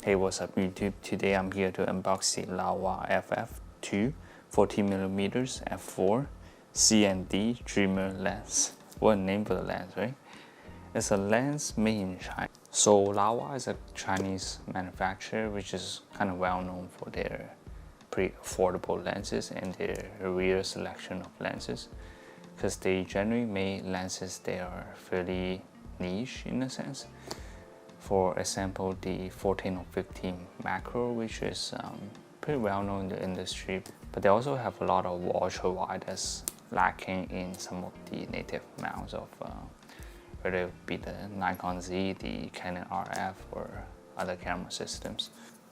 Hey, what's up YouTube? Today I'm here to unbox the Laowa FF2 14mm f4 C&D Dreamer lens. What a name for the lens, right? It's a lens made in China. So Laowa is a Chinese manufacturer which is kind of well known for their pretty affordable lenses and their rare selection of lenses, because they generally make lenses that are fairly niche in a sense. For example, the 14 or 15 macro, which is pretty well known in the industry, but they also have a lot of ultra wide that's lacking in some of the native mounts of whether it be the Nikon Z, the Canon RF, or other camera systems.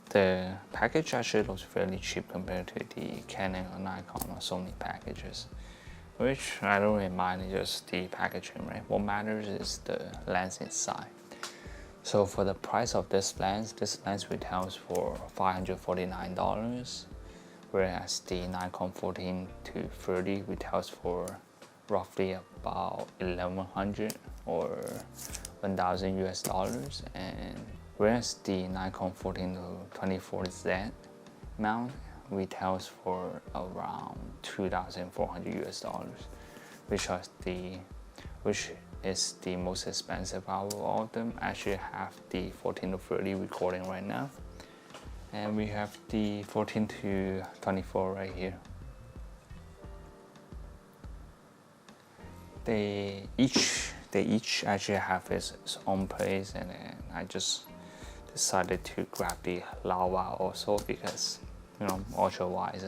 The package actually looks fairly cheap compared to the Canon or Nikon or Sony packages, which I don't really mind, just the packaging, right? What matters is the lens inside. So for the price of this lens retails for $549, whereas the Nikon 14 to 30 retails for roughly about $1,100 or $1,000 US, and whereas the Nikon 14 to 24Z mount retails for around $2,400 US, which is the most expensive out of all of them. I actually have the 14 to 30 recording right now, and we have the 14 to 24 right here. They each actually have its own place, and then I just decided to grab the Laowa also because, you know, ultra wides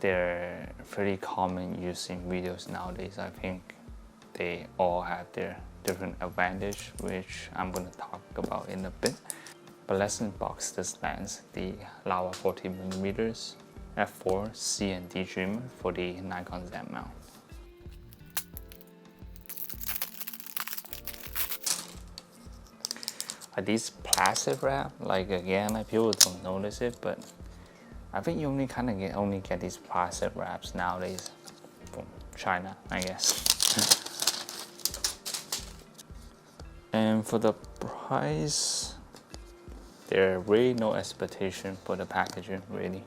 they're pretty common use in videos nowadays. I think they all have their different advantage, which I'm going to talk about in a bit. But let's unbox this lens, the Laowa 14mm f4 C&D Dreamer for the Nikon Z mount. These plastic wrap, again, people don't notice it, but I think you only get these plastic wraps nowadays from China, I guess. And for the price, there are really no expectation for the packaging, really.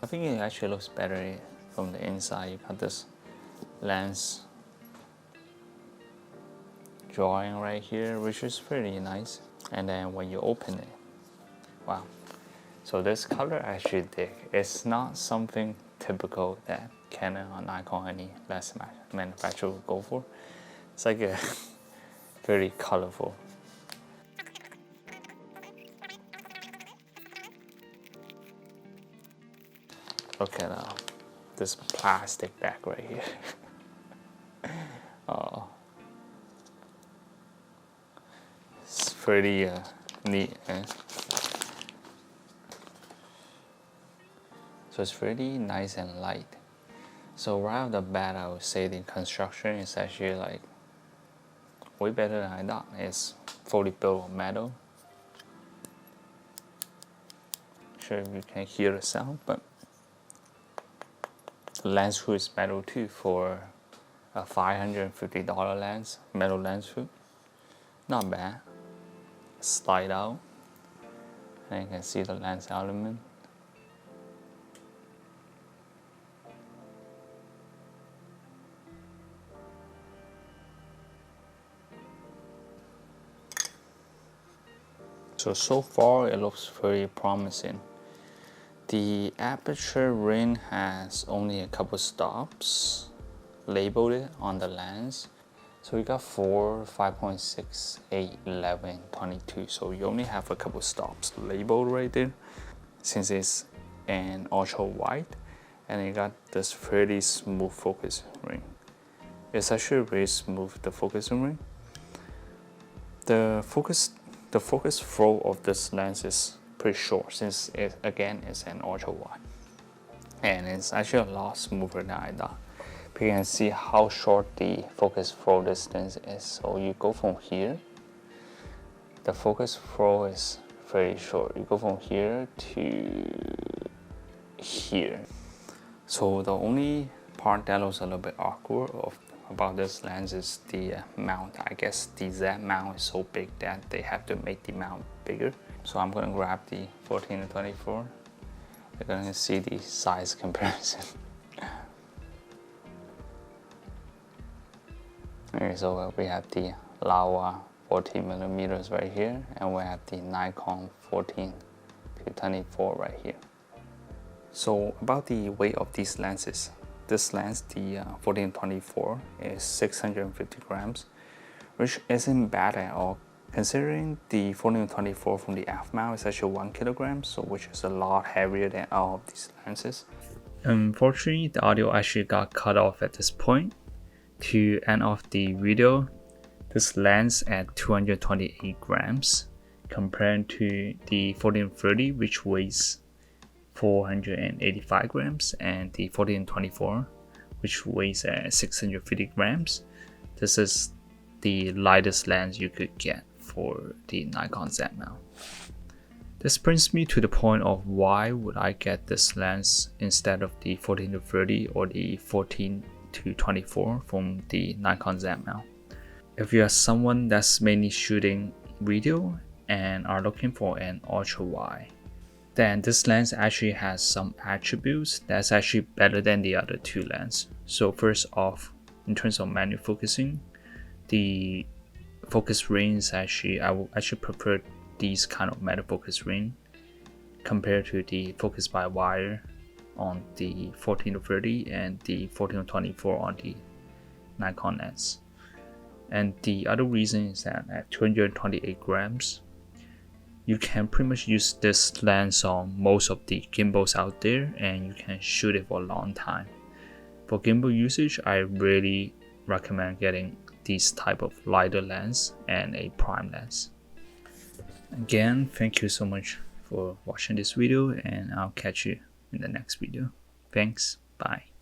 I think it actually looks better from the inside. You got this lens drawing right here, which is pretty nice. And then when you open it, wow. So this color I actually dig. It's not something typical that Canon or Nikon, any lens manufacturer would go for. It's like a very colorful. Look at this plastic back right here. Oh, it's pretty neat. So it's really nice and light. So right off the bat, I would say the construction is actually way better than I thought. It's fully built of metal. Not sure if you can hear the sound, but the lens hood is metal too for a $550 lens, metal lens hood. Not bad. Slide out, and you can see the lens element. So far it looks very promising. The aperture ring has only a couple stops labeled it on the lens. So we got 4, 5.6, 8, 11, 22. So you only have a couple stops labeled right there, since it's an ultra wide, and you got this pretty smooth focus ring. It's actually very smooth, the focusing ring. The focus throw of this lens is pretty short, since it again is an ultra wide, and it's actually a lot smoother than I thought. You can see how short the focus throw distance is. So you go from here, the focus throw is very short. You go from here to here. So the only part that looks a little bit awkward about this lens is the mount. I guess the Z mount is so big that they have to make the mount bigger. So I'm gonna grab the 14 to 24. You're gonna see the size comparison. Okay, so we have the Laowa 14mm right here, and we have the Nikon 14 to 24 right here. So about the weight of these lenses, this lens, the 14-24, is 650 grams, which isn't bad at all, considering the 14-24 from the f mount is actually 1 kilogram, so which is a lot heavier than all of these lenses. Unfortunately, the audio actually got cut off at this point. To end off the video, this lens at 228 grams compared to the 14-30, which weighs 485 grams, and the 14-24, which weighs 650 grams. This is the lightest lens you could get for the Nikon Z mount. This brings me to the point of why would I get this lens instead of the 14-30 or the 14-24 from the Nikon Z mount. If you are someone that's mainly shooting video and are looking for an ultra wide, then this lens actually has some attributes that's actually better than the other two lenses. So first off, in terms of manual focusing, the focus range I would actually prefer these kind of manual focus ring compared to the focus by wire on the 14-30 and the 14-24 on the Nikon lens. And the other reason is that at 228 grams, you can pretty much use this lens on most of the gimbals out there, and you can shoot it for a long time. For gimbal usage, I really recommend getting this type of lighter lens and a prime lens. Again, thank you so much for watching this video, and I'll catch you in the next video. Thanks, bye.